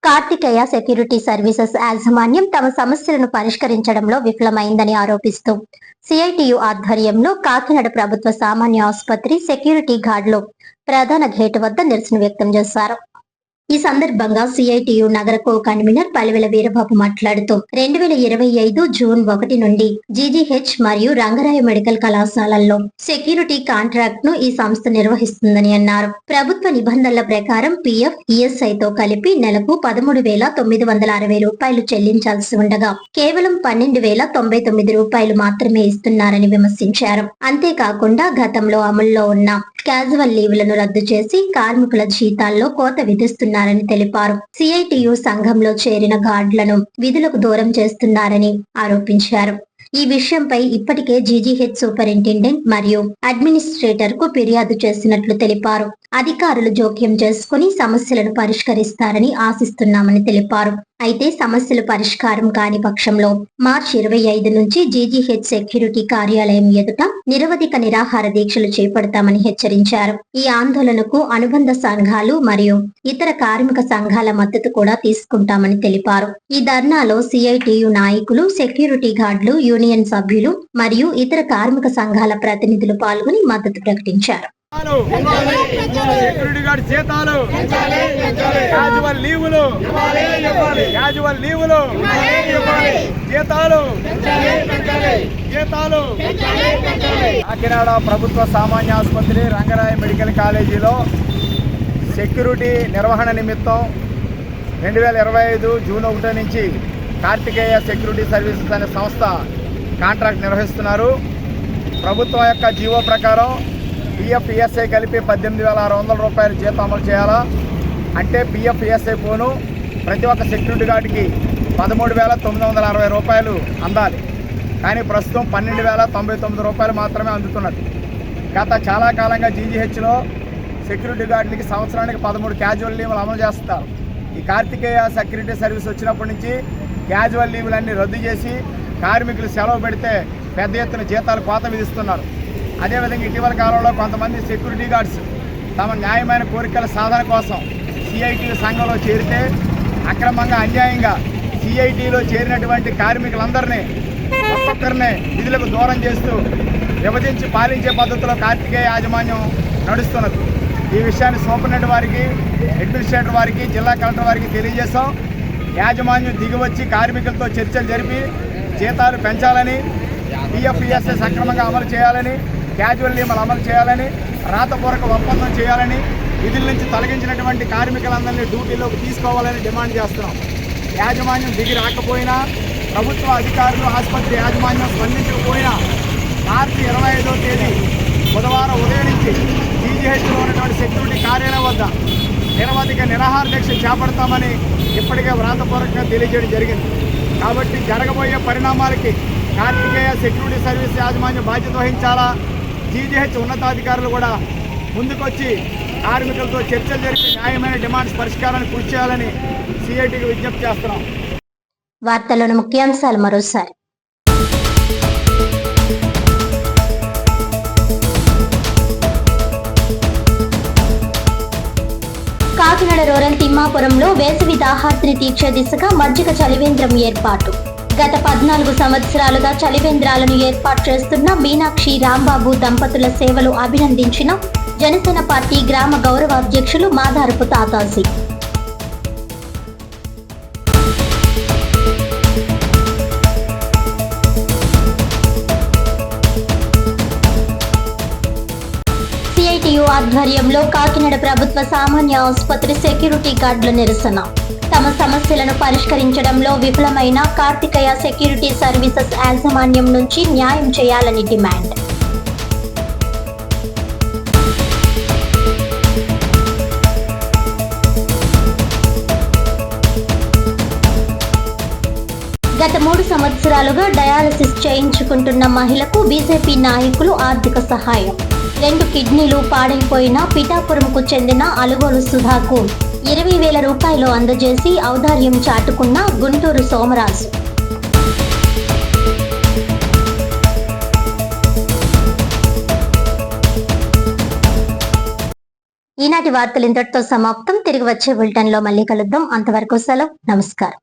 Karthikeya security services యాజమాన్యం తమ సమస్యలను పరిష్కరించడంలో విఫలమైందని ఆరోపిస్తూ సిఐటియు ఆధ్వర్యంలో కాకినాడ ప్రభుత్వ సామాన్య ఆసుపత్రి సెక్యూరిటీ గార్డులో ప్రధాన గేటు వద్ద నిరసన వ్యక్తం చేశారు. ఈ సందర్భంగా సిఐటియు నగర కో కన్వీనర్ పలివెల వీరబాబు మాట్లాడుతూ 2025 జూన్ 1 నుండి జీజీహెచ్ మరియు రంగరాయ మెడికల్ కళాశాలల్లో సెక్యూరిటీ కాంట్రాక్ట్ ను ఈ సంస్థ నిర్వహిస్తుందని అన్నారు. ప్రభుత్వ నిబంధనల ప్రకారం పిఎఫ్, ఈఎస్ఐతో కలిపి నెలకు 13,960 రూపాయలు చెల్లించాల్సి ఉండగా కేవలం 12,099 రూపాయలు మాత్రమే ఇస్తున్నారని విమర్శించారు. అంతేకాకుండా గతంలో అమల్లో ఉన్న క్యాజువల్ లీవ్లను రద్దు చేసి కార్మికుల జీతాల్లో కోత విధిస్తున్నారని తెలిపారు. సిఐటియు సంఘంలో చేరిన గార్డులను విధులకు దూరం చేస్తున్నారని ఆరోపించారు. ఈ విషయంపై ఇప్పటికే జీజీహెచ్ సూపరింటెండెంట్ మరియు అడ్మినిస్ట్రేటర్ కు ఫిర్యాదు చేసినట్లు తెలిపారు. అధికారులు జోక్యం చేసుకుని సమస్యలను పరిష్కరిస్తారని ఆశిస్తున్నామని తెలిపారు. అయితే సమస్యలు పరిష్కారం కాని పక్షంలో మార్చి 25 నుంచి జీజీహెచ్ సెక్యూరిటీ కార్యాలయం ఎదుట నిరవధిక నిరాహార దీక్షలు చేపడతామని హెచ్చరించారు. ఈ ఆందోళనకు అనుబంధ సంఘాలు మరియు ఇతర కార్మిక సంఘాల మద్దతు కూడా తీసుకుంటామని తెలిపారు. ఈ ధర్నాలో సిఐటియు నాయకులు, సెక్యూరిటీ గార్డులు, యూనియన్ సభ్యులు మరియు ఇతర కార్మిక సంఘాల ప్రతినిధులు పాల్గొని మద్దతు ప్రకటించారు. సెక్యూరిటీ గార్డ్ జీతాలు, క్యాజువల్ లీవులు, జీతాలు. కాకినాడ ప్రభుత్వ సామాన్య ఆసుపత్రి రంగరాయ మెడికల్ కాలేజీలో సెక్యూరిటీ నిర్వహణ నిమిత్తం 2025 జూన్ 1 నుంచి కార్తికేయ సెక్యూరిటీ సర్వీసెస్ అనే సంస్థ కాంట్రాక్ట్ నిర్వహిస్తున్నారు. ప్రభుత్వం యొక్క జీవో ప్రకారం పిఎఫ్, ఈఎస్ఐ కలిపి 18,600 రూపాయలు జీతం అమలు చేయాలా. అంటే పిఎఫ్, ఈఎస్ఐ పోను ప్రతి ఒక్క సెక్యూరిటీ గార్డుకి 13,960 రూపాయలు అందాలి. కానీ ప్రస్తుతం 12,099 రూపాయలు మాత్రమే అందుతున్నది. గత చాలా కాలంగా జీజీహెచ్లో సెక్యూరిటీ గార్డులకి సంవత్సరానికి 13 క్యాజువల్ లీవులు అమలు చేస్తారు. ఈ కార్తికేయ సెక్యూరిటీ సర్వీస్ వచ్చినప్పటి నుంచి క్యాజువల్ లీవులన్నీ రద్దు చేసి కార్మికులు సెలవు పెడితే పెద్ద ఎత్తున జీతాలు కోత విధిస్తున్నారు. అదేవిధంగా ఇటీవల కాలంలో కొంతమంది సెక్యూరిటీ గార్డ్స్ తమ న్యాయమైన కోరికల సాధన కోసం సిఐటియు సంఘంలో చేరితే అక్రమంగా, అన్యాయంగా సిఐటిలో చేరినటువంటి కార్మికులందరినీ ఒక్కొక్కరిని విధులకు దూరం చేస్తూ విభజించి పాలించే పద్ధతిలో కార్తికేయ యాజమాన్యం నడుస్తున్నది. ఈ విషయాన్ని సూపరింటెండెంట్ వారికి, అడ్మినిస్ట్రేటర్ వారికి, జిల్లా కలెక్టర్ వారికి తెలియజేశాం. యాజమాన్యం దిగివచ్చి కార్మికులతో చర్చలు జరిపి జీతాలు పెంచాలని, పిఎఫ్, ఈఎస్ఐ సక్రమంగా అమలు చేయాలని, క్యాజువల్ లీవులు అమలు చేయాలని, రాతపూర్వక ఒప్పందం చేయాలని, విధుల నుంచి తొలగించినటువంటి కార్మికులందరినీ డ్యూటీలోకి తీసుకోవాలని డిమాండ్ చేస్తున్నాం. యాజమాన్యం దిగి రాకపోయినా, ప్రభుత్వ అధికారులు, ఆసుపత్రి యాజమాన్యం స్పందించకపోయినా మార్చి 25వ తేదీ బుధవారం ఉదయం నుంచి జీజీహెచ్లో ఉన్నటువంటి సెక్యూరిటీ కార్యాలయం వద్ద నిరవధిక నిరాహార దీక్ష చేపడతామని ఇప్పటికే వ్రాతపూర్వకంగా తెలియజేయడం జరిగింది. కాబట్టి జరగబోయే పరిణామాలకి కార్తికేయ సెక్యూరిటీ సర్వీస్ యాజమాన్యం బాధ్యత వహించాలా. జీజీహెచ్ ఉన్నతాధికారులు కూడా ముందుకొచ్చి కార్మికులతో చర్చలు జరిపి న్యాయమైన డిమాండ్స్ పరిష్కారాన్ని కృషి చేయాలని సిఐటికి విజ్ఞప్తి చేస్తున్నాం. వార్తలోని ముఖ్యాంశాలు మరోసారి. కాకినాడ రూరల్ తిమ్మాపురంలో వేసవి దాహార్తిని తీర్చే దిశగా మజ్జిగ చలివేంద్రం ఏర్పాటు. గత 14 సంవత్సరాలుగా చలివేంద్రాలను ఏర్పాటు చేస్తున్న మీనాక్షి, రాంబాబు దంపతుల సేవలు అభినందించిన జనసేన పార్టీ గ్రామ గౌరవాధ్యక్షులు మాదారపు తాతాజీ. సిఐటియు ఆధ్వర్యంలో కాకినాడ ప్రభుత్వ సామాన్య ఆసుపత్రి సెక్యూరిటీ గార్డుల నిరసన. తమ సమస్యలను పరిష్కరించడంలో విఫలమైన కార్తికేయ సెక్యూరిటీ సర్వీసెస్ యాజమాన్యం నుంచి న్యాయం చేయాలని డిమాండ్. గత 3 సంవత్సరాలుగా డయాలసిస్ చేయించుకుంటున్న మహిళకు బీజేపీ నాయకులు ఆర్థిక సహాయం. 2 కిడ్నీలు పాడైపోయిన పిఠాపురంకు చెందిన అలుగోలు సుధాకు 20,000 రూపాయలు అందజేసి ఔదార్యం చాటుకున్న గుంటూరు సోమరాజు. ఈనాటి వార్తలు ఇంతటితో సమాప్తం. తిరిగి వచ్చే బులెటిన్ లో మళ్ళీ కలుద్దాం. అంతవరకు సెలవు. నమస్కారం.